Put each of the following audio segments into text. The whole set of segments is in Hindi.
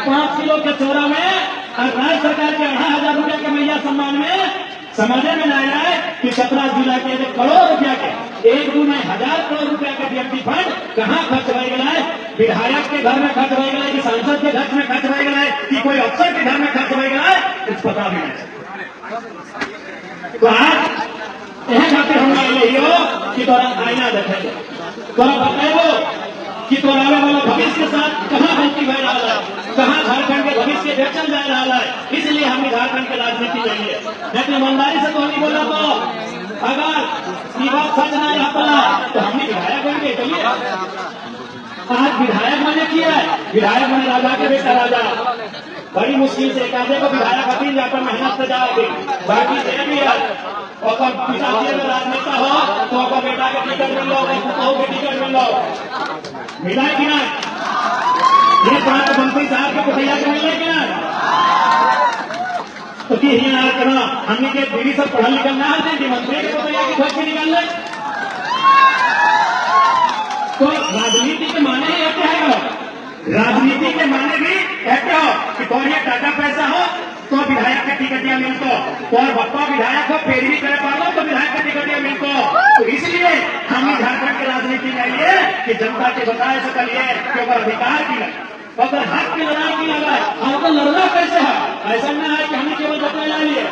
5 किलो के चोरा में और राज्य सरकार के 2,500 रुपया के मैया सम्मान में समझ में ना आए कि 17 जिला के 1 करोड़ रुपया के 1-2 में 1,000 करोड़ रुपया के डीएमटी फंड कहाँ खर्च रह गया है? विधायक के घर में खर्च रह गया है कि सांसद के घर में खर्च रह गया है कि कोई अफसर के घर में खर्च रह गया है? कुछ पता भी नहीं। तो आज यह खातिर हम हो कि तोरा आईना देखे, तोरा बताओ कि तोरा आने वाला भविष्य के साथ कहाँ गलती बह रहा है, कहाँ झारखंड के भविष्य बेचल जा रहा है। इसलिए हम झारखंड की राजनीति चाहिए। लेकिन ईमानदारी से तो नहीं बोला, तो अगर ये बात सच ना आता तो हमने विधायक बन के चलिए। आज विधायक मैंने किया है, विधायक मैंने राजा के बेटा राजा, बड़ी मुश्किल से एकाधे को विधायक अपनी जाकर मेहनत से जाओगे, बाकी दे भी है। और पिताजी अगर राजनेता हो तो बेटा के टिकट मिल लो, पुतों के टिकट मिल लो, मिला है कि नहीं? ये बात मंत्री साहब के पुतैया को मिले कि नहीं? तो कि करना हमने के दीदी सब पढ़ा निकलना है कि मंत्री के पुतैया की खोज के निकाल ले। तो राजनीति के माने ही क्या है? राजनीति के माने भी कहते हो कि कौन ये टाका पैसा हो तो विधायक का टिकटिया मिलतो, और बप्पा विधायक हो फिर भी करे पालो तो विधायक का टिकटिया मिलतो। तो इसलिए हम झारखंड की राजनीति में आइए कि जनता के बताए सकलिए कि अगर अधिकार की लगे, अगर हक की लड़ाई की लगा, हमको लड़ना कैसे है? ऐसा ना है कि हमें केवल बता जाइए।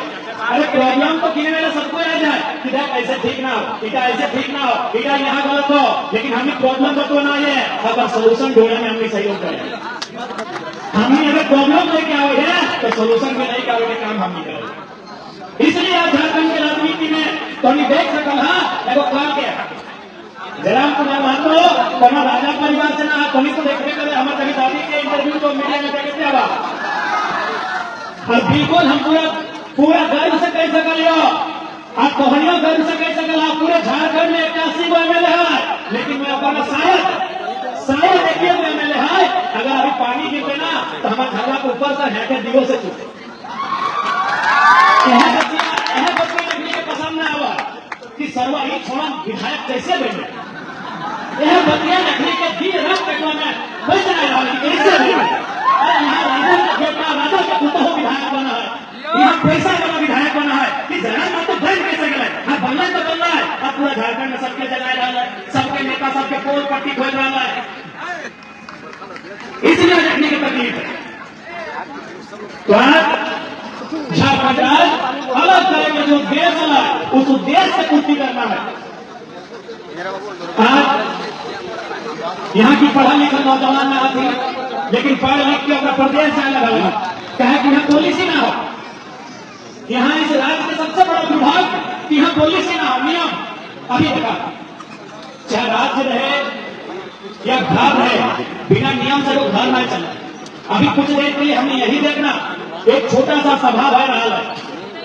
अरे प्रॉब्लम तो किने वाला सबको आ जाए कि देख ऐसे ठीक ना हो, इटा ऐसे ठीक ना हो, इटा यहाँ गलत हो, लेकिन हमें प्रॉब्लम तो ना है। अगर सोल्यूशन ढूंढने में हमें सहयोग करें, हमने अगर प्रॉब्लम लेके आओ है तो सोल्यूशन में नहीं करोगे काम हम नहीं करेंगे। इसलिए आप झारखंड की राजनीति में तो नहीं देख सकल। हाँ एगो काम के जयराम कुमार महतो कोनो राजा परिवार से ना तो नहीं तो देखने करे हमारे कभी दादी के इंटरव्यू को मीडिया में देखते आवा। और बिल्कुल हम पूरा गर्व से कह सकल हो, आप कोहनियों गर्व से कह सकल आप पूरे झारखंड में 81 को एमएलए है, लेकिन मैं अपना शायद देखिए एमएलए है। अगर अभी पानी गिरते ना तो हमारे घरवा के ऊपर से हैके दिवों से छूटे। बच्चे देखने के पसंद ना आवा कि सर्वा ही छोड़ा विधायक कैसे बने। यह बतिया देखने के दिन रात कटवा में कैसे रहा कैसे बने। यहाँ राजा का बेटा राजा का पुत्र विधायक बना है, यहाँ पैसा वाला विधायक बना है कि जरा तो बन कैसे गए। हाँ बनना तो बनना है। अब पूरा झारखंड में सबके जगह रहा है, सबके नेता सबके पोल पट्टी खोल रहा है। इसलिए देखने की तकलीफ है। तो आज झारखंड अलग तरह का जो उद्देश्य है उस उद्देश्य से पूर्ति करना है। आज यहाँ की पढ़ा लिखा नौजवान ना थी, लेकिन पढ़ लिख के अपना प्रदेश जाने लगा, कहे कि यहाँ पुलिस ही ना हो। यहाँ इस राज्य के सबसे बड़ा विभाग कि यहाँ पुलिस ही ना हो। नियम अभी देखा, चाहे राज्य रहे या घर रहे, बिना नियम से वो घर नहीं चले। अभी कुछ देर के लिए हमने यही देखना, एक छोटा सा सभा भय रहा है,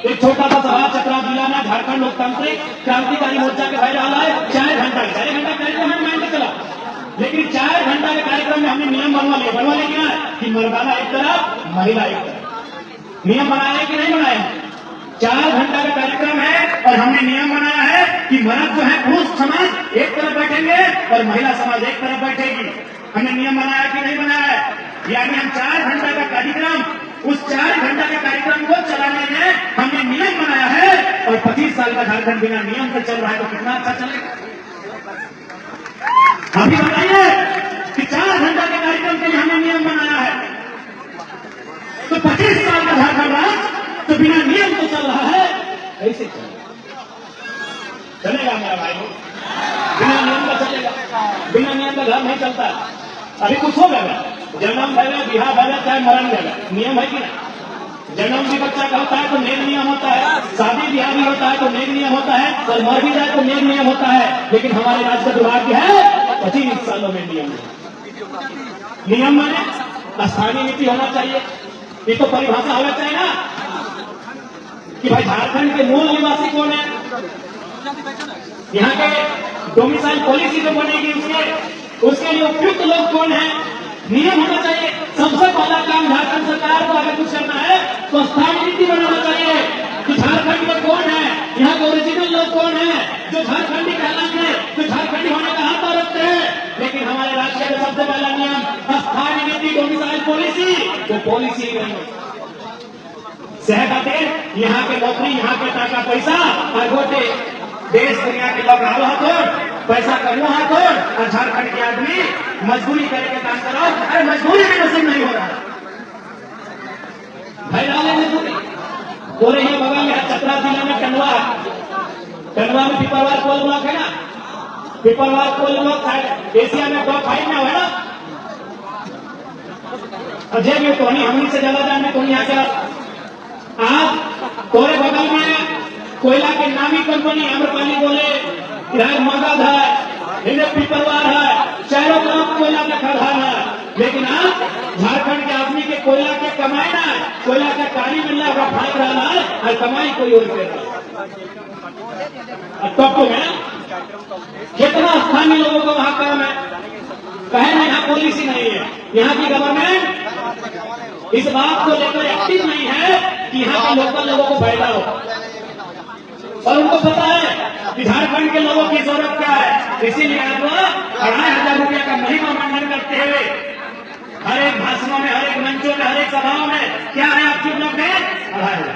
एक छोटा सा सभा चतरा जिला में झारखंड लोकतांत्रिक क्रांतिकारी मोर्चा के भय रहा है। 4 घंटा कार्यक्रम हम मान के चला, लेकिन 4 घंटा के कार्यक्रम में हमने नियम बनवा लिया कि मर्दाना एक तरफ महिला एक तरफ। नियम बनाए कि नहीं बनाए? 4 घंटा का कार्यक्रम है और हमने नियम बनाया है कि मर्द जो है पुरुष समाज एक तरफ बैठेंगे और महिला समाज एक तरफ बैठेगी। हमने नियम बनाया कि नहीं बनाया है? यानी हम 4 घंटा का कार्यक्रम, उस 4 घंटा के कार्यक्रम को चलाने में हमने नियम बनाया है। और 25 साल का झारखंड बिना नियम से चल रहा है तो कितना अच्छा चलेगा। अभी बताइए कि 4 घंटा के कार्यक्रम के लिए हमने नियम बनाया है, तो 25 साल का झारखंड राज्य तो बिना नियम तो चल रहा है, ऐसे चलेगा मेरा भाई? बिना नियम का चलेगा? बिना नियम का घर नहीं चलता। अभी कुछ हो गया, जन्म देगा, बिहार देगा, चाहे मरण देगा, नियम है कि नहीं? जन्म भी बच्चा का होता है तो नेक नियम होता है, शादी ब्याह भी होता है तो नेक नियम होता है, और मर भी जाए तो नेक नियम होता है। लेकिन हमारे राज्य का दुर्भाग्य है 25 सालों में नियम नियम माने स्थानीय नीति होना चाहिए। ये तो परिभाषा होना चाहिए ना कि भाई झारखंड के मूल निवासी कौन है, यहाँ के डोमिसाइल पॉलिसी जो बनेगी उसके लिए उपयुक्त लोग कौन है, नियम होना चाहिए। सबसे पहला काम झारखंड सरकार को अगर कुछ करना है तो स्थानीय नीति बनाना चाहिए कि झारखंड में कौन है, यहाँ के ओरिजिनल लोग कौन है जो झारखंडी कहलाएंगे, जो झारखंडी होने का हाथ रखते हैं। लेकिन हमारे राज्य का सबसे पहला नियम स्थानीय नीति, डोमिसाइल पॉलिसी वो पॉलिसी नहीं है सह खातिर यहाँ के नौकरी, यहाँ के टाका पैसा और गोटे देश दुनिया के लोग आओ हाथों पैसा कमो हाथों और झारखंड के आदमी मजदूरी करके काम करो। अरे मजदूरी भी नसीब नहीं हो रहा भाई, डाले मजदूरी हो रही है। बगल में चतरा जिला में टंडवा में पिपरवार कोल ब्लॉक है ना, पिपरवार कोल ब्लॉक एशिया में टॉप 5 में है ना। अजय में कोनी हमनी से ज्यादा जान में कोनी आके आज तोरे बगल में कोयला के नामी कंपनी आम्रपाली बोले इधर मगध है, इधर पिपरवार है, चारों तरफ कोयला का खदान है। लेकिन आज झारखंड के आदमी के कोयला के कमाई ना, कोयला का काली मिलना का फायद रहा है और कमाई कोई और कर रहा है। तब तो मैं कितना स्थानीय लोगों को वहां काम है, कहे ना यहाँ पॉलिसी नहीं है। यहाँ की गवर्नमेंट इस बात को लेकर एक्टिव नहीं है कि यहाँ के लोकल लोगों को फायदा हो, और उनको पता है कि झारखंड के लोगों की जरूरत क्या है। इसीलिए आप 2,500 रुपया का महिमा मंडन करते हुए हर एक भाषणों में, हर एक मंचों में, हर एक सभाओं में क्या है आपकी उपलब्धि? 2,500।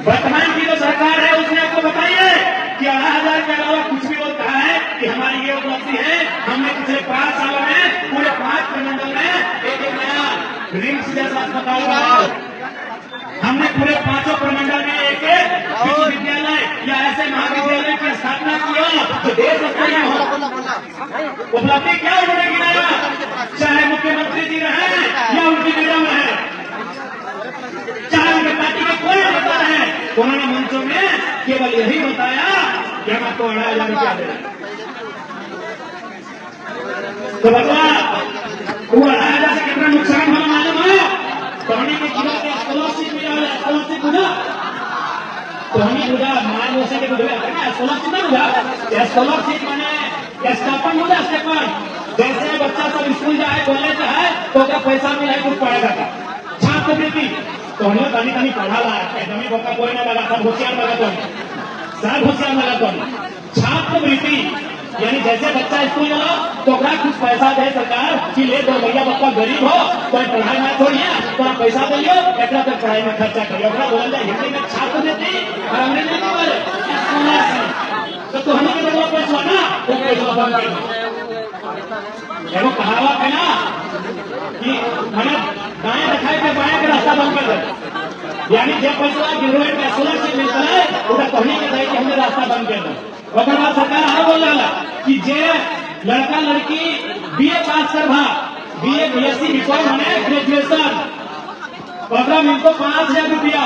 वर्तमान की जो सरकार है उसने आपको बताइए कि 2,500 के अलावा कुछ भी और कहा है कि हमारी ये उपलब्धि है। हमने पिछले 5 सालों में पूरे 5 प्रमंडल में एक नया रिम्स जैसा अस्पताल बनाया। हमने पूरे 5 प्रमंडल में एक विश्वविद्यालय या ऐसे महाविद्यालय की स्थापना की जो देश स्तरीय हो। उपलब्धि क्या उन्होंने गिनाया, चाहे मुख्यमंत्री जी रहे या उनकी मैडम है, चाहे उनके पार्टी के कोई नेता है, उन्होंने मंचों में केवल यही बताया कि हम आपको 2,500 रुपया दे रहे हैं। तो बता वो 2,500 से कितना नुकसान होना मालूम है? पानी के जीवन के स्कॉलरशिप मिला है, स्कॉलरशिप बुझा तो हमें बुझा मान हो सके बुझा स्कॉलरशिप ना बुझा, स्कॉलरशिप माने स्टाइपेंड बुझा, स्टाइपेंड जैसे बच्चा सब स्कूल जाए कॉलेज है तो क्या पैसा मिला कुछ पढ़ेगा का छात्रवृत्ति तो हमें कहीं कहीं पढ़ा ला एकदम बच्चा कोई ना लगा, सब होशियार लगा तो सब होशियार लगा तो छात्रवृत्ति यानी जैसे बच्चा स्कूल गया तो कुछ पैसा दे सरकार कि ले दो भैया बच्चा गरीब हो कोई पढ़ाई ना छोड़िए तो आप पैसा दियो एक तक पढ़ाई में खर्चा करिए। बोला जाए हिंदी में छात्र देती और अंग्रेजी में बोले तो हमें के जगह पैसा ना वो पैसा बंद कर दो। कहावत है ना कि हमें दाएं दिखाई के बाएं का रास्ता बंद कर दो, यानी जब पैसा गिरोह का स्कॉलरशिप मिलता है उनका कहने के चाहिए कि हमने रास्ता बंद कर दो। ओकर बाद सरकार आरो बोल रहा कि जे लड़का लड़की बीए पास करवा, बीए बीएससी बीकॉम माने ग्रेजुएशन ओकरा में तो 5,000 रुपया,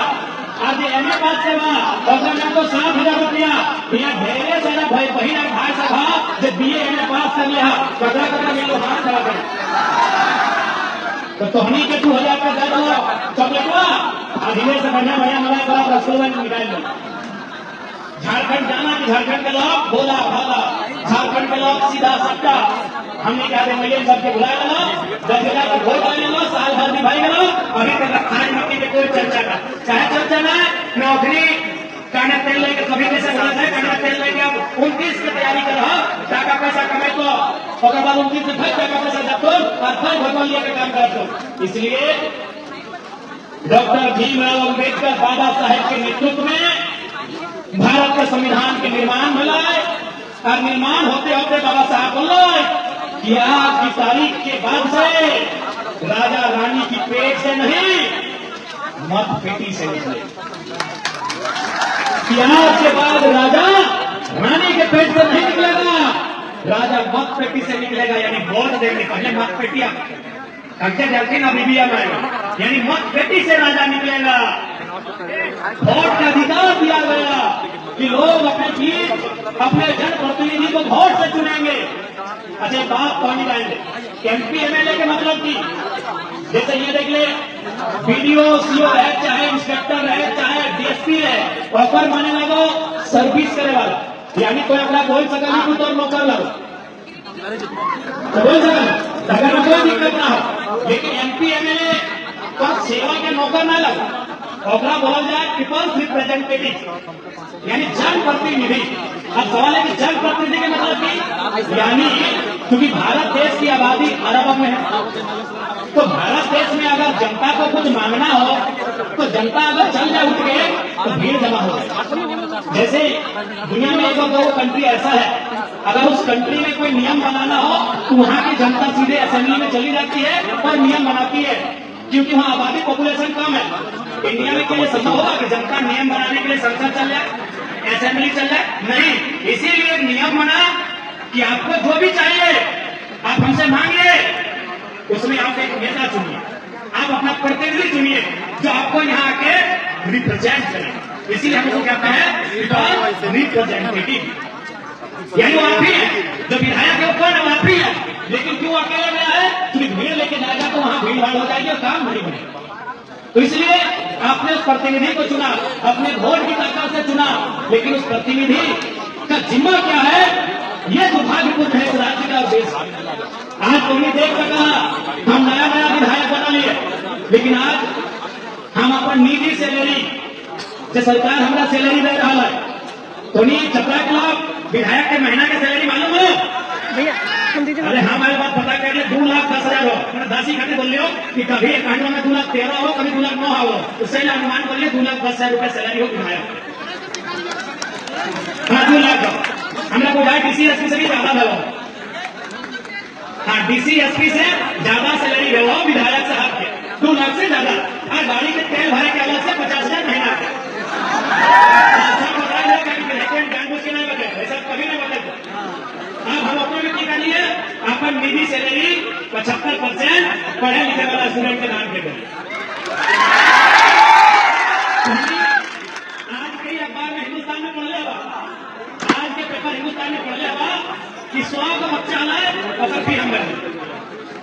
आज एमए पास करवा ओकरा में तो 7,000 रुपया। यहाँ ढेरे सारा भाई बहन और भाई सभा जो बीए एमए पास कर लिया कतरा कतरा में लोग हाथ खड़ा कर तो हमनी के 2,000 का दे दो चॉकलेटवा अधीरे से बढ़िया बढ़िया मलाई बड़ा रसगुल्ला निकाल लो। झारखंड जाना कि झारखंड के लोग बोला भाला, झारखंड के लोग सीधा सट्टा हमने क्या दे मिलियन सबके बुलाए लो 10,000 का वोट डाले लो, साल भर निभाई गलो। अभी तक खान मट्टी के कोई चर्चा का चाहे चर्चा ना नौकरी काना तेल लेके कभी कैसे बोला है काना तेल लेके आप 29 की तैयारी करो टाका पैसा कमाए तो और बाद 29 से फिर टाका पैसा जब तो और फिर भगवान लेके काम कर दो। इसलिए डॉक्टर भीमराव अम्बेडकर बाबा साहेब के नेतृत्व में भारत के संविधान के निर्माण मिला है और निर्माण होते होते बाबा साहब बोले कि आज की तारीख के बाद से राजा रानी की पेट से नहीं मत पेटी से निकले। कि आज के बाद राजा रानी के पेट से नहीं निकलेगा, राजा मत पेटी से निकलेगा। यानी वोट देने पहले मत पेटिया कच्चे जलती ना बीबिया में, यानी मत पेटी से राजा निकलेगा। वोट का अधिकार दिया गया कि लोग अपने जीत अपने जनप्रतिनिधि को वोट से चुनेंगे। अच्छा बात पानी लाएंगे एमपी एमएलए के मतलब की जैसे ये देख ले बीडीओ सीओ है चाहे इंस्पेक्टर है चाहे डीएसपी है ऑफर माने लगो सर्विस करे वाला, यानी कोई अपना बोल सका नहीं तो नौकर लगो तो बोल सका अगर कोई दिक्कत ना हो। लेकिन एमपी एमएलए पर सेवा के नौकर ना लगा ओकरा बोला जाए पीपल्स रिप्रेजेंटेटिव यानी जनप्रतिनिधि। अब सवाल है कि जनप्रतिनिधि के मतलब की यानी क्योंकि भारत देश की आबादी अरब में है तो भारत देश में अगर जनता को कुछ मांगना हो तो जनता अगर चल जाए उठ के तो भीड़ जमा हो जाए। जैसे दुनिया में एक दो कंट्री ऐसा है, अगर उस कंट्री में कोई नियम बनाना हो तो वहाँ की जनता सीधे असेंबली में चली जाती है और नियम बनाती है, क्योंकि वहाँ आबादी पॉपुलेशन कम है। इंडिया में क्या ये संभव होगा कि जनता नियम बनाने के लिए संसद चल जाए, असेंबली चल जाए? नहीं। इसीलिए एक नियम बना कि आपको जो भी चाहिए आप हमसे मांगिए, उसमें आप एक नेता चुनिए, आप अपना प्रतिनिधि चुनिए जो आपको यहाँ आके रिप्रेजेंट करे। इसीलिए हम उसको कहते हैं रिप्रेजेंटेटिव, यानी वो आप ही है, जो विधायक है वो कौन है? वो आप ही है। लेकिन क्यों अकेले में आए? क्योंकि भीड़ लेके जाएगा तो वहां भीड़ भाड़ हो जाएगी और काम नहीं बनेगा। तो इसलिए आपने उस प्रतिनिधि को चुना, अपने वोट की ताकत से चुना, लेकिन उस प्रतिनिधि का जिम्मा क्या है? ये दुर्भाग्यपूर्ण है इस राज्य का और देश का। आज तुमने देख सका हम नया नया विधायक बना लिए, लेकिन आज हम अपन निजी सैलरी जो सरकार हमारा सैलरी दे रहा है, तो नहीं 17 लाख विधायक के महीना की सैलरी मालूम है? अरे हमारे बात पता कर ले, 2,10,000 हो। मैंने 10 ही खाते बोल लियो कि कभी अकाउंट में 2,13,000 हो, कभी 2,09,000 हो, तो सही अनुमान कर लिया 2,10,000 रुपए सैलरी हो विधायक। हाँ 2 लाख हो। हमने को जाए डीसी एसपी से भी ज्यादा दो। हाँ डीसी एसपी से ज्यादा सैलरी दो विधायक साहब के, 2 लाख से ज्यादा। और गाड़ी के तेल भरे के अलग से 50,000 महीना के। ऐसा कभी नहीं बदल। अब हम अपने भी टीका लिए अपन निजी सैलरी 75% पढ़े लिखे वाला स्टूडेंट के नाम पे करें। आज के अखबार में हिंदुस्तान में पढ़ लिया, आज के पेपर हिंदुस्तान में पढ़ लिया कि 100 का बच्चा लाए और फिर हम बने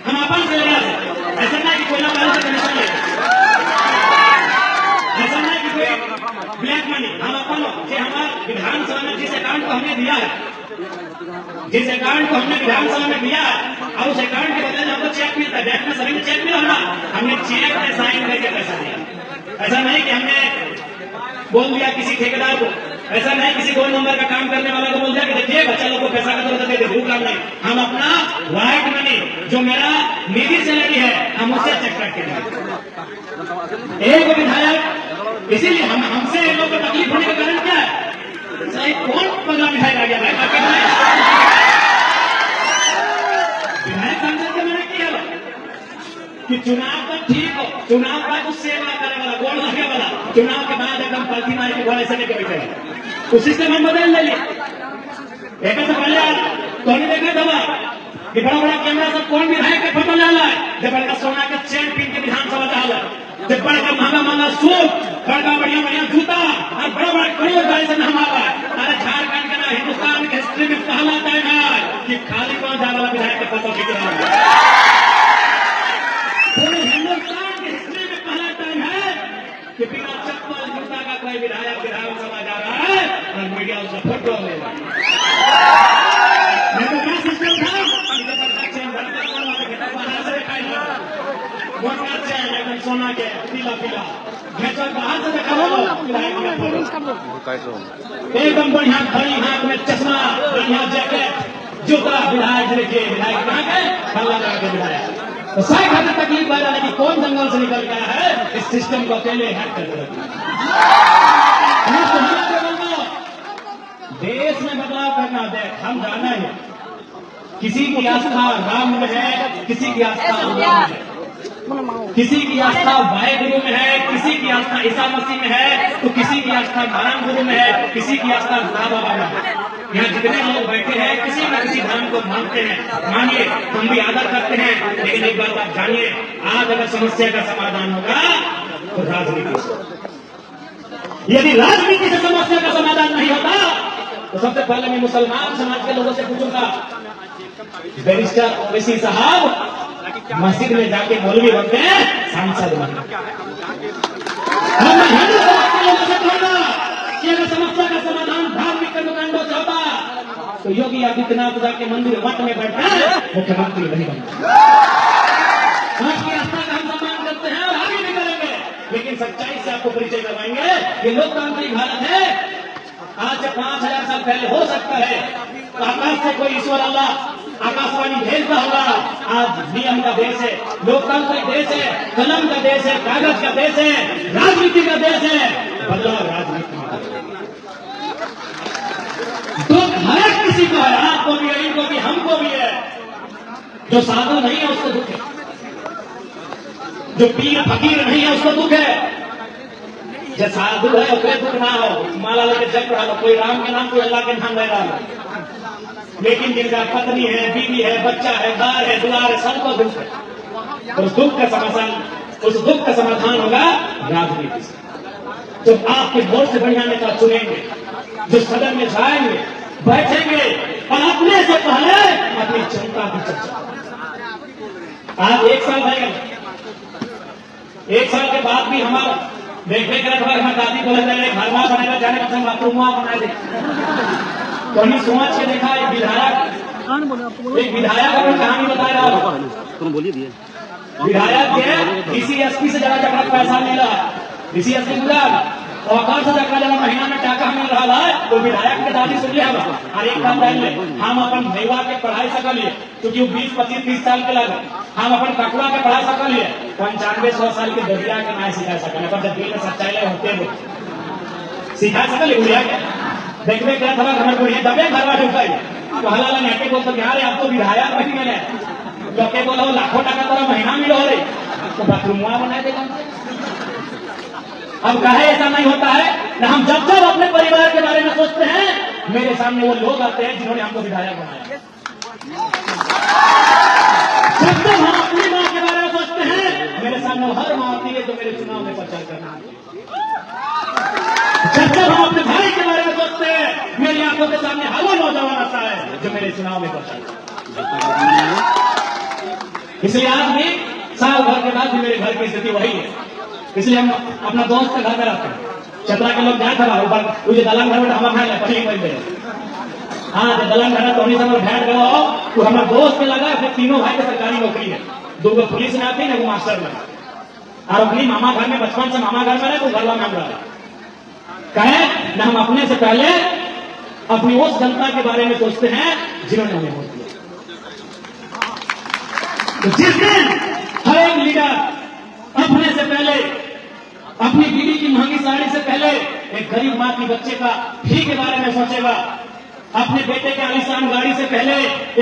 हम अपन सैलरी से। ऐसा नहीं कि कोयला वाले से कमीशन ले, ऐसा नहीं कि कोई ब्लैक मनी। हम अपन हमारे विधानसभा में जिस अकाउंट को हमने दिया है, जिस अकाउंट को हमने विधानसभा में दिया और उस अकाउंट के बदले हमको चेक मिलता है, बैंक में सभी को चेक मिला होगा, हमने चेक में साइन करके पैसा दिया। ऐसा नहीं कि हमने बोल दिया किसी ठेकेदार को, ऐसा नहीं किसी 2 नंबर का काम करने वाला को बोल दिया कि देखिए बच्चा लोग को पैसा का जरूरत है, वो काम नहीं। हम अपना व्हाइट मनी जो मेरा निजी सैलरी है हम उसे चेक करके दें। एक विधायक, इसीलिए हमसे लोगों को तकलीफ होने का कारण क्या है? सही कौन 15 विधायक आ गया भाई? विधायक सांसद से मैंने किया कि चुनाव का ठीक हो, चुनाव का कुछ सेवा करने वाला, गोड़ लगे वाला, चुनाव के बाद एकदम पलथी मार के घोड़े से लेके बैठेगा, उस सिस्टम हम बदल ले लिए। एक से पहले तो नहीं देखा दबा कि बड़ा बड़ा कैमरा सब कौन विधायक का फोटो डाला है, जब बड़का सोना का चेन पीन के विधानसभा डाला, जब बड़का महंगा महंगा सूट, बड़का बढ़िया बढ़िया जूता और बड़ा बड़ा करोड़ गाड़ी से नाम आवा। अरे झारखंड के ना हिंदुस्तान की हिस्ट्री में पहला टाइम है कि खाली पांव जाने वाला विधायक का फोटो खींच रहा है। पूरे हिंदुस्तान की हिस्ट्री में पहला टाइम है कि बिना चप्पल जूता का कोई विधायक विधानसभा जा रहा है और मीडिया उसका फोटो ले रहा है। क्या सिस्टम था? सोना के पीला पीला बाहर से देखा एकदम बढ़िया घड़ी, हाथ में चश्मा, बढ़िया जैकेट, जूता, विधायक देखिए विधायक कहाँ गए? हल्ला लगा के विधायक। तो सारी खातिर तकलीफ पैदा लगी, कौन जंगल से निकल गया है, इस सिस्टम को अकेले हैक कर दिया। देश में बदलाव करना दे, हम जाना है। किसी की आस्था राम में है, किसी की आस्था अल्लाह में है, किसी की आस्था वाहेगुरु में है, किसी की आस्था ईसा मसीह में है, तो किसी की आस्था नारायण गुरु में है, किसी की आस्था बुढ़ा बाबा में है। यहाँ जितने लोग बैठे हैं किसी न किसी धर्म को मानते हैं, मानिए, हम भी आदर करते हैं, लेकिन एक बात आप जानिए, आज अगर समस्या का समाधान होगा तो राजनीति से। यदि राजनीति से समस्या का समाधान नहीं होता तो सबसे पहले मैं मुसलमान समाज के लोगों से पूछूंगा, बैरिस्टर ओवैसी साहब मस्जिद में जाके मौलवी बनते हैं, सांसद बनते हैं। हम हिंदू समाज के लोगों से कहूंगा कि अगर समस्या का समाधान धार्मिक कर्मकांडों से होता तो योगी आदित्यनाथ जाके मंदिर मठ में बैठता है, मुख्यमंत्री नहीं बनता। आपकी आस्था का हम सम्मान करते हैं और आगे भी करेंगे, लेकिन सच्चाई से आपको परिचय करवाएंगे। ये लोकतांत्रिक भारत है। आज से 5000 साल पहले हो सकता है तो आकाश से कोई ईश्वर अल्लाह आकाशवाणी भेजता होगा। आज नियम का देश है, लोकतंत्र का देश है, कलम का देश है, कागज का देश है, राजनीति का देश है। बदलाव राजनीति में दुख हर किसी को है, आपको भी है, इनको भी, हमको भी है। जो साधु नहीं है उसको दुख है, जो पीर फकीर नहीं है उसको दुख है। जो साधु है उसको दुख ना हो, माला लेके जग पढ़ा लो, कोई राम के नाम, कोई अल्लाह के नाम ले रहा हो। लेकिन जिनका पत्नी है, बीवी है, बच्चा है, बार है, दुलार है, सबको दुख है। उस दुख का समाधान होगा राजनीति से। जब आपके वोट से बढ़िया नेता चुनेंगे, जो सदन में जाएंगे, बैठेंगे और अपने से पहले अपनी जनता की चर्चा। आज 1 साल रहेगा, 1 साल के बाद भी हमारा देखने के हमारी दादी बोले घरमा बनेगा, जाने का बाथरूम बना दे। तो हमने सोच के देखा एक विधायक अपनी कहानी बता रहा हो, बोलिए विधायक के डीसीएसपी से ज्यादा पैसा मिला, डीसीएसपी गुजरात और कौन सा जगह जब महीना में टाका मिल रहा है, तो विधायक के दादी सुन लिया और एक बात जान ले, हम अपन भैया के पढ़ाई सकलिए, क्योंकि वो 20, 25, 30 साल के लगे, हम अपन कटुआ के पढ़ा सकलिए, 95-100 साल के दरिया के ना सिखा सकल, पर जब दिल में सच्चाई होते वो सिखा सकल बुढ़िया के देखने क्या था घर बुढ़िया दबे घरवा ढुकाई तो हला नेटे को तो यार आप तो विधायक नहीं मिले, लोके बोलो लाखों टका तो महीना मिलो हो रही, तो बाथरूम बनाए देगा। अब कहे ऐसा नहीं होता है ना, हम जब जब अपने परिवार के बारे में सोचते हैं, मेरे सामने वो लोग आते हैं जिन्होंने हमको विधायक बनाया। जब जब हम अपनी मां के बारे में सोचते हैं, मेरे सामने वो हर मां आती है जो मेरे चुनाव में प्रचार करना। जब जब हम अपने भाई के बारे में सोचते हैं, मेरी आंखों के सामने हर वो नौजवान आता है जो मेरे चुनाव में प्रचार करना। इसलिए आज भी साल भर के बाद भी मेरे घर की स्थिति वही है। इसलिए हम अपना दोस्त के घर में रहते हैं। चतरा के लोग जाए था ऊपर मुझे दलंग घर में हम खाए पहले पहले हाँ जब दलंग घर तो समय भेंट गया तो हमारा दोस्त के लगा फिर तीनों भाई की सरकारी नौकरी है, 2 पुलिस में आती है, 1 मास्टर में, और अपनी मामा घर में बचपन से मामा घर में रहे तो घरवा में रहा कहे न। हम अपने से पहले अपनी उस जनता के बारे में सोचते हैं जिन्होंने हमें वोट दिया। तो जिस दिन हर एक लीडर अपने से पहले अपनी बीवी की महंगी साड़ी से पहले एक गरीब मां की बच्चे का फी के बारे में सोचेगा, अपने बेटे के आलीशान गाड़ी से पहले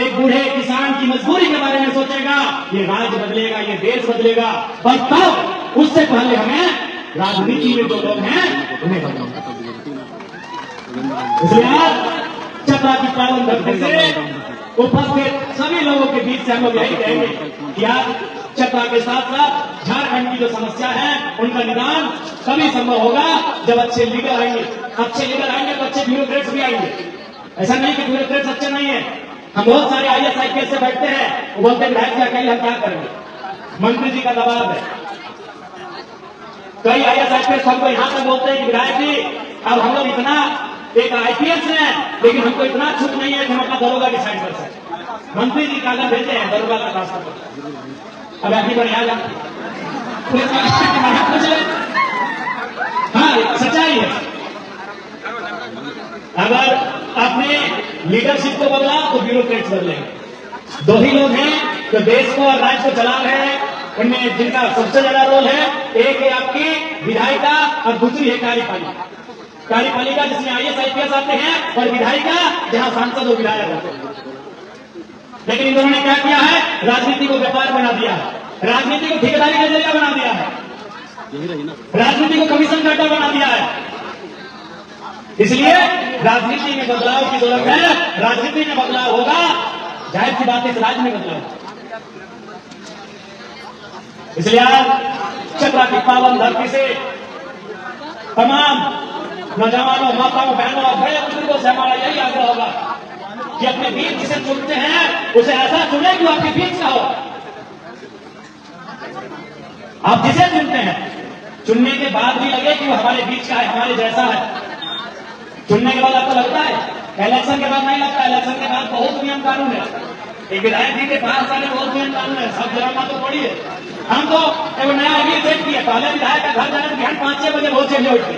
एक बूढ़े किसान की मजबूरी के बारे में सोचेगा, ये राज्य बदलेगा, ये देश बदलेगा। और तब उससे पहले हमें राजनीति में जो लोग हैं उन्हें बदलना। इसलिए आज चतरा की पावन धरती से उपस्थित सभी लोगों के बीच से हम लोग यही कहेंगे कि आज चतरा के साथ साथ झारखंड की जो समस्या है उनका निदान तभी संभव होगा जब अच्छे लीडर आएंगे। अच्छे लीडर आएंगे तो अच्छे ब्यूरोक्रेट्स भी आएंगे। ऐसा नहीं कि ब्यूरोक्रेट्स अच्छे नहीं है। हम बहुत सारे IAS IPS से बैठते हैं, वो बोलते हैं विधायक जी अकेले हम क्या करेंगे, मंत्री जी का दबाव है। कई IAS IPS हमको यहाँ तक बोलते हैं कि विधायक जी अब हम लोग इतना एक IPS है लेकिन हमको इतना छूट नहीं है कि हम अपना दरोगा डिसाइड कर सकते। मंत्री जी कागज भेजते हैं दरोगा का रास्ता पर, अब आखिर पर यहाँ पूछ ले। हाँ सच्चाई है, अगर आपने लीडरशिप को बदला तो ब्यूरोक्रेट्स बदलेंगे। 2 ही लोग हैं जो देश को और राज्य को चला रहे हैं, उनमें जिनका सबसे ज्यादा रोल है, एक है आपकी विधायिका और दूसरी है कार्यपालिका। कार्यपालिका जिसमें IAS IPS आते हैं और विधायिका जहां सांसद और विधायक होते हैं। लेकिन इन दोनों ने क्या किया है, राजनीति को व्यापार बना दिया है, राजनीति को ठेकेदारी का जरिया बना दिया है, राजनीति को कमीशन काटा बना दिया है। इसलिए राजनीति में बदलाव की जरूरत है। राजनीति में बदलाव होगा, जाहिर सी बात है इस राज्य में बदलाव होगा। इसलिए आज चतरा की पावन धरती से तमाम नौजवानों, माताओं, बहनों और बड़े बुजुर्गों से हमारा यही आग्रह होगा कि अपने बीच जिसे चुनते हैं उसे ऐसा चुने कि आपके बीच का हो। आप जिसे चुनते हैं चुनने के बाद भी लगे कि वो हमारे बीच का है, हमारे जैसा है। चुनने के बाद आपको लगता है, इलेक्शन के बाद नहीं लगता। इलेक्शन के बाद बहुत नियम कानून है। एक विधायक जी के पास आने बहुत नियम कानून है, सब जगह तो पड़ी है। हम तो एक नया अभी सेट किया, पहले विधायक का घर जाने तो बिहान 5-6 बजे बहुत चले उठते,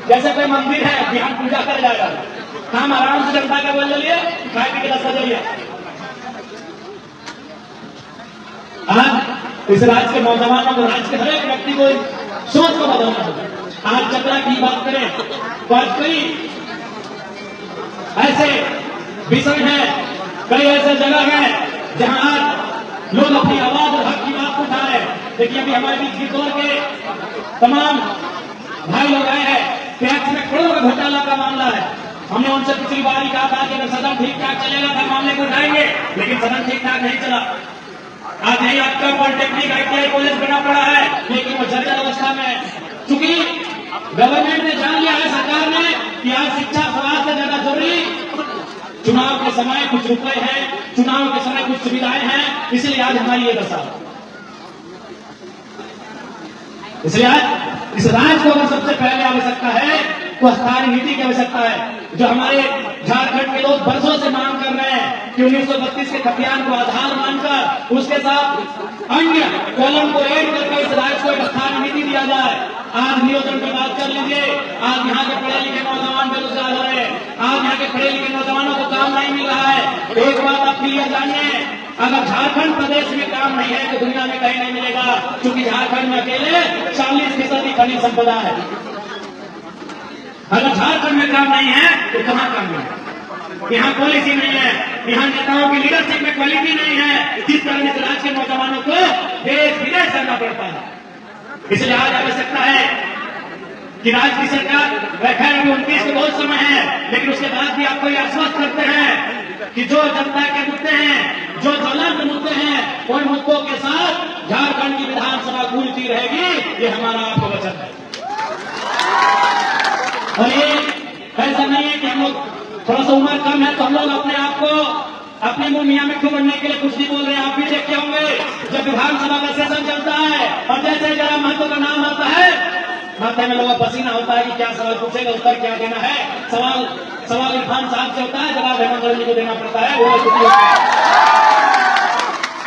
जैसे कोई मंदिर है बिहान पूजा कर जाएगा। हम आराम से जनता का बोल लिए 10 बजे आज इस राज्य के नौजवानों को, राज्य के हर एक व्यक्ति को सोच को बदलना होगा। आज चतरा की बात करें तो आज कई ऐसे विषय हैं, कई ऐसे जगह हैं जहां आज लोग अपनी आवाज और हक की बात उठा रहे हैं। देखिए अभी हमारे बीच गिरदौर के तमाम भाई लोग आए हैं, टैक्स में करोड़ों का घोटाला का मामला है। हमने उनसे पिछली बार ही कहा था कि अगर सदन ठीक ठाक चलेगा तो मामले को उठाएंगे, लेकिन सदन ठीक ठाक नहीं चला। आज यही आपका पॉलिटेक्निक ITI कॉलेज बना पड़ा है, लेकिन वो जर्जर अवस्था में है। चूंकि गवर्नमेंट ने जान लिया है, सरकार ने, कि आज शिक्षा स्वास्थ्य से ज्यादा जरूरी चुनाव के समय कुछ रुपए हैं, चुनाव के समय कुछ सुविधाएं हैं, इसलिए आज हमारी ये दशा। इसलिए आज इस राज्य को अगर सबसे पहले आवश्यकता है तो स्थानीय नीति की आवश्यकता है, जो हमारे झारखंड के लोग बरसों से मांग कर रहे हैं कि 1932 के खतियान को आधार मानकर उसके साथ अन्य कॉलम को ऐड करके इस राज्य को एक स्थानीय नीति दिया जाए। आज नियोजन की बात कर लीजिए, आज यहाँ के पढ़े लिखे नौजवान बेरोजगार हो रहे हैं, आज यहाँ के पढ़े लिखे नौजवानों को काम नहीं मिल रहा है। एक बात आप क्लियर जानिए, अगर झारखंड प्रदेश में काम नहीं है तो दुनिया में कहीं नहीं मिलेगा, क्योंकि झारखंड में अकेले 40% खनिज संपदा है। अगर झारखंड में काम नहीं है तो कहां काम है? यहाँ पॉलिसी नहीं है, यहाँ नेताओं की लीडरशिप में क्वालिटी नहीं है, जिस कारण इस राज्य के नौजवानों को देश विदेश जाना पड़ता है। इसलिए आज आवश्यकता है कि राज्य की सरकार, खैर अभी 29 को बहुत समय है, लेकिन उसके बाद भी आपको यह आश्वस्त करते हैं कि जो जनता के मुद्दे हैं, जो ज्वलंत मुद्दे हैं, उन मुद्दों के साथ झारखंड की विधानसभा गूंजती रहेगी। ये हमारा आपको वचन है। और ये ऐसा नहीं है कि हम लोग थोड़ा सा उम्र कम है तो हम लोग अपने आप को अपनी मुंह मियां में क्यों बनने के लिए कुछ नहीं बोल रहे हैं। आप भी देखे होंगे जब विधानसभा का सेशन चलता है और जैसे जरा महतो का नाम आता है, माथे में लोगों पसीना होता है कि क्या सवाल पूछेगा, उत्तर क्या देना है। सवाल इरफान साहब से होता है, जवाब हेमंत रेड्डी को देना पड़ता है। वो स्थिति होती है।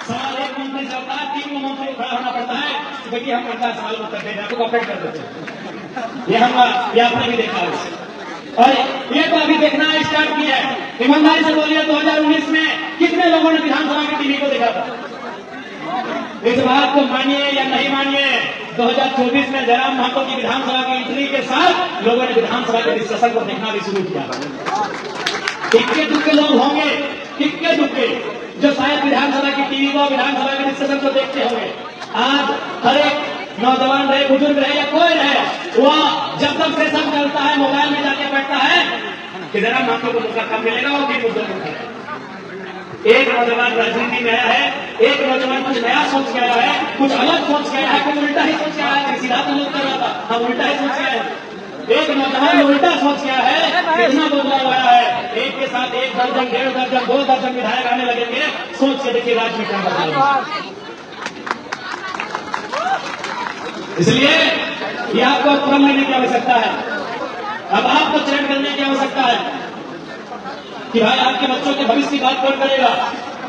सवाल एक मंत्री से होता है, 3 मंत्री को खड़ा होना पड़ता है कि देखिए हम इनका सवाल उत्तर देते हैं, आपको कॉपरेट कर देते हैं। ये आपने भी देखा है और ये तो अभी देखना स्टार्ट किया है। ईमानदारी से बोलिए 2019 में कितने लोगों ने विधानसभा की टीवी को देखा था? इस बात को मानिए या नहीं मानिए, 2024 में जयराम महतो की विधानसभा की एंट्री के साथ लोगों ने विधानसभा के डिस्कशन को देखना भी शुरू किया। इक्के दुक्के लोग होंगे, इक्के दुक्के, जो शायद विधानसभा की टीवी को, विधानसभा के डिस्कशन को देखते होंगे। आज हर एक नौजवान रहे, बुजुर्ग रहे या कोई रहे, वह जब तक सेशन चलता है मोबाइल में जाके बैठता है कि जरा महतो को मुद्दा कब मिलेगा, वो भी मुद्दा मिलता है। एक नौजवान राजनीति में आया है, एक नौजवान कुछ नया सोच के आया है, कुछ अलग सोच के आया है, कुछ उल्टा ही सोच के आया है। सीधा तो लोग कर रहा था, हम उल्टा ही सोच के आए हैं। एक नौजवान उल्टा सोच के आया है, कितना बदलाव आया है। एक के साथ 1 दर्जन, 1.5 दर्जन, 2 दर्जन विधायक आने लगेंगे। सोच के देखिए राज्य में क्या बदलाव। इसलिए ये आपको प्रण लेने की आवश्यकता है। अब आपको चयन करने की आवश्यकता है कि भाई आपके बच्चों के भविष्य की बात कौन करेगा,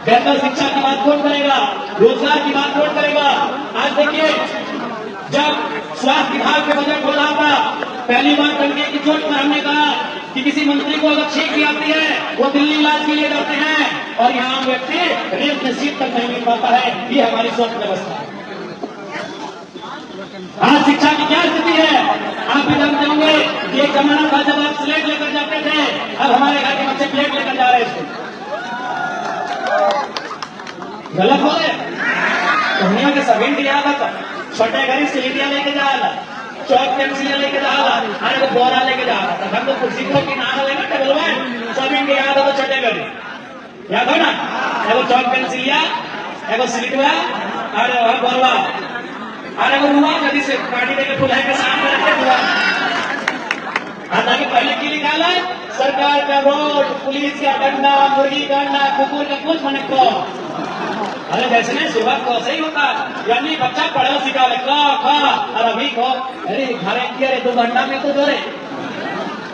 बेहतर शिक्षा की बात कौन करेगा, रोजगार की बात कौन करेगा। आज देखिए, जब स्वास्थ्य विभाग के बजट हो रहा था, पहली बार टंके की चोट पर हमने कहा कि किसी मंत्री को अगर छींक आती है वो दिल्ली इलाज के लिए जाते हैं और यहाँ व्यक्ति रेल में सीट तक नहीं मिल पाता है। ये हमारी सोच व्यवस्था है। आज शिक्षा की क्या स्थिति है आप भी जानते होंगे कि एक जमाना था जब आप स्लेट लेकर जाते थे, अब हमारे घर के बच्चे प्लेट लेकर जा रहे हैं। गलत हो रहे दुनिया के सभी इंडिया का छोटे घरी सिलिंडिया लेके जा रहा, चौक पेंसिल लेके जा रहा, अरे वो बोरा लेके जा रहा था। हम तो कुर्सी को किनारा लेना टेबल में सब इंडिया याद हो तो छोटे घरी याद हो ना, एगो चौक पेंसिलिया, एगो सिलिटवा, अरे वह बोरवा, अरे वो रुआ नदी से पानी लेके फुल है के सामने रखे हुआ। हालांकि पहले की लिखा है सरकार का रोड, पुलिस का डंडा, मुर्गी का अंडा, कुकुर का कुछ मने को। अरे जैसे नहीं सुबह को सही होता, यानी बच्चा पढ़ो सिखा ले खा और अभी को अरे घरे की अरे 2 घंटा में तो जोरे।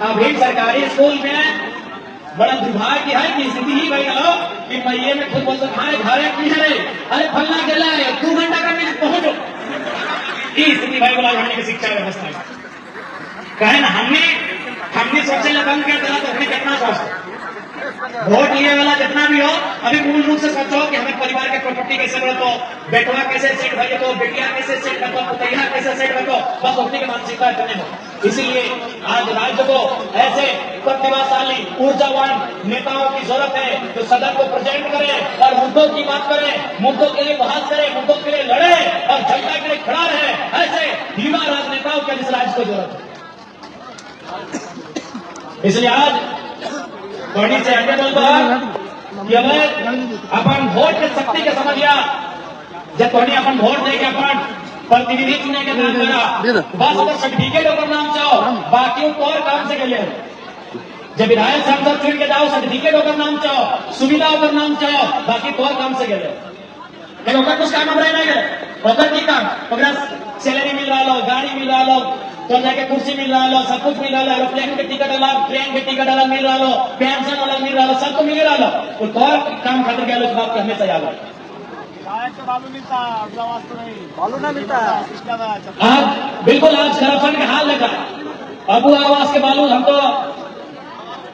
अभी सरकारी स्कूल में बड़ा दुर्भाग्य है कि स्थिति ही बन गया कि महीने में खुद बोलते हमारे घरे की है, अरे फलना के लाए 2 घंटा का मिनट पहुंचो। स्थिति भाई बोला हमने की शिक्षा व्यवस्था कहे ना, हमने सोचे लगा क्या चला तो हमने कितना सोचा वोट लिए वाला जितना भी हो, अभी मूल रूप से सोचो कि हमें परिवार के प्रॉपर्टी कैसे बढ़तो, बेटवा कैसे सेट भजे तो, बेटिया कैसे सेट करतो, पुतैया कैसे सेट करतो, बस उठने की मानसिकता इतने हो। इसीलिए आज राज्य को ऐसे प्रतिभाशाली ऊर्जावान नेताओं की जरूरत है जो सदन को प्रेजेंट करे और मुद्दों की बात करे, मुद्दों के लिए बहस करे, मुद्दों के लिए लड़े और जनता के लिए खड़ा रहे। ऐसे धीमा राजनेताओं की इस राज्य को जरूरत है। इसलिए आज बड़ी से आगे बोलता कि हमें अपन वोट के शक्ति के समझिया, जब थोड़ी अपन वोट देके अपन प्रतिनिधि चुने के नाम करा, बस अगर सर्टिफिकेट ओकर नाम चाहो, बाकी और काम से गए। जब विधायक सांसद चुन के जाओ, सर्टिफिकेट ओकर नाम चाहो, सुविधा ओकर नाम चाहो, बाकी तो काम से गए। लेकिन ओकर कुछ काम हम रह गए, ओकर की काम, ओकरा सैलरी मिल रहा लो, गाड़ी मिल रहा लो, तो जाके कुर्सी मिल रहा लो, सब कुछ मिल रहा लो, एरोप्लेन के टिकट अलग, ट्रेन के टिकट अलग मिल रहा लो, पेंशन अलग मिल रहा लो, सबको मिल रहा लो। तो काम खातिर गया लोग बात करने से याद है। बालू मिलता है, बालू ना मिलता है। आज बिल्कुल आज करप्शन के हाल देखा, अबू आवास के बालू हम तो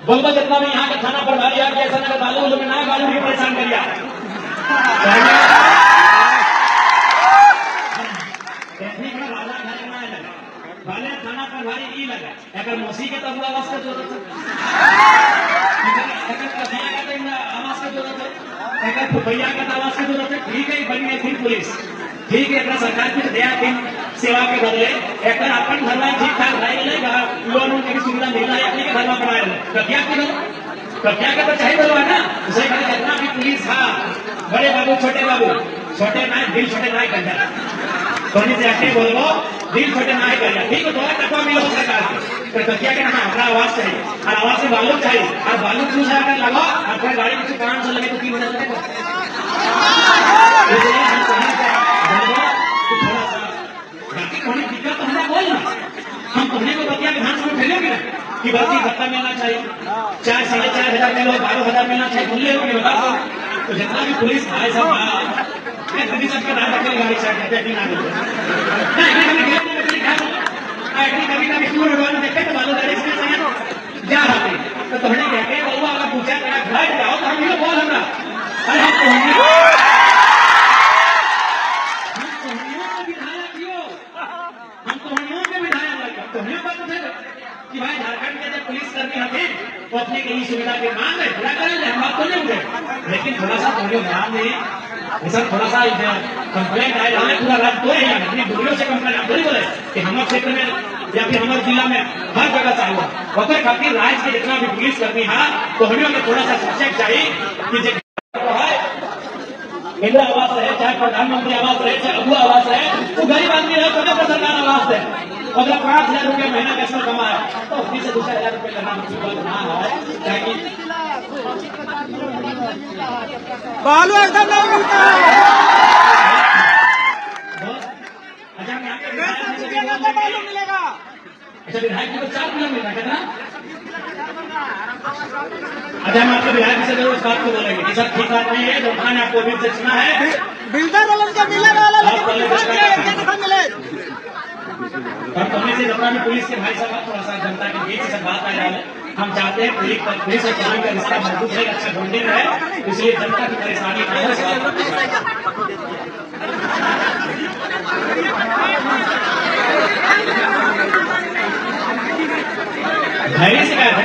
बोलबा जितना भी यहाँ के थाना प्रभारी है कि ऐसा नगर बालू लोग ना बालू भी परेशान करिया। वाले थाना प्रभारी की लगा, अगर मौसी के तब आवास का जरूरत है, अगर कथिया का आवास का जरूरत है, अगर फुफैया का आवास की जरूरत है, ठीक है बनी है फिर पुलिस, ठीक है अपना सरकार की दया दिन सेवा के बदले एक अपन घर में ठीक ठाक रह गए, लोन की सुविधा मिल रहा है, अपने घर में बनाए कथिया की कथिया का तो चाहिए बोलो है ना, उसे जितना भी पुलिस था, बड़े बाबू छोटे ना दिल छोटे ना कर जाए, थोड़ी से अच्छे बोलो दिल छोटे ना कर जाए, ठीक है थोड़ा टपा मिलो सरकार को, तो क्या कहना हमारा आवाज चाहिए और आवाज से बालू चाहिए और बालू पूछ अगर लगा और फिर गाड़ी में 500 लगे तो 3 महीने लगेगा। थोड़ा सा बाकी थोड़ी दिक्कत तो हमें बोल ना, हम तुमने को बतिया के ध्यान से फैलोगे ना कि बाकी भत्ता मिलना चाहिए, 4-4.5 मिलो, 12,000 मिलना चाहिए, भूल लोगे बता दो। तो जितना भी पुलिस भाई सब कभी सबके नाम रखने गाड़ी साइड कभी कभी स्कूल रोडवाने देखते तो बालू गाड़ी से जा रहे थे तो तुमने कहते बउआ अगर पूछा तेरा घर जाओ तो हम बोल हमरा अरे हम तोहनियों के विधायक तुम्हें बात है कि भाई झारखंड के जब पुलिस कर्मी हथे तो अपने के लिए सुविधा के मांग है पूरा करें हम बात तो नहीं उठे, लेकिन थोड़ा सा तुम्हें ध्यान दें सर, थोड़ा सा कंप्लेंट आए हमें पूरा राज्य तो है अपनी दूरियों से कंप्लेंट आप बोले कि हमारे क्षेत्र में या फिर हमारे जिला में हर जगह से हुआ वक्त खातिर राज्य के जितना भी पुलिस कर्मी है तो हमें थोड़ा सा शिक्षक चाहिए कि इंदिरा आवास रहे, चाहे प्रधानमंत्री आवास रहे, चाहे अबू आवास रहे, वो गरीब आदमी रहे तो सरकार आवास है, अगर 5,000 रुपया महीना कैसे कमाए तो उसकी से 2,000 रुपये करना मुश्किल बात ना है, ताकि बालू एकदम नहीं मिलता है। अच्छा मैं आपके बालू मिलेगा। अच्छा विधायक को 4 किलो मिल रहा है ना? अच्छा हम आपके विधायक से जरूर इस बात को बोलेंगे कि सर ठीक बात नहीं है, दुकान आपको भी से सुना है बिल्डर वालों को मिलेगा वाला मिले और तुमने से जितना भी पुलिस के भाई साहब थोड़ा सा जनता के बीच से बात आ जाए, हम चाहते हैं पुलिस और कानून का रिश्ता मजबूत है, अच्छा बॉन्डिंग है, इसलिए जनता की परेशानी धैर्य से क्या है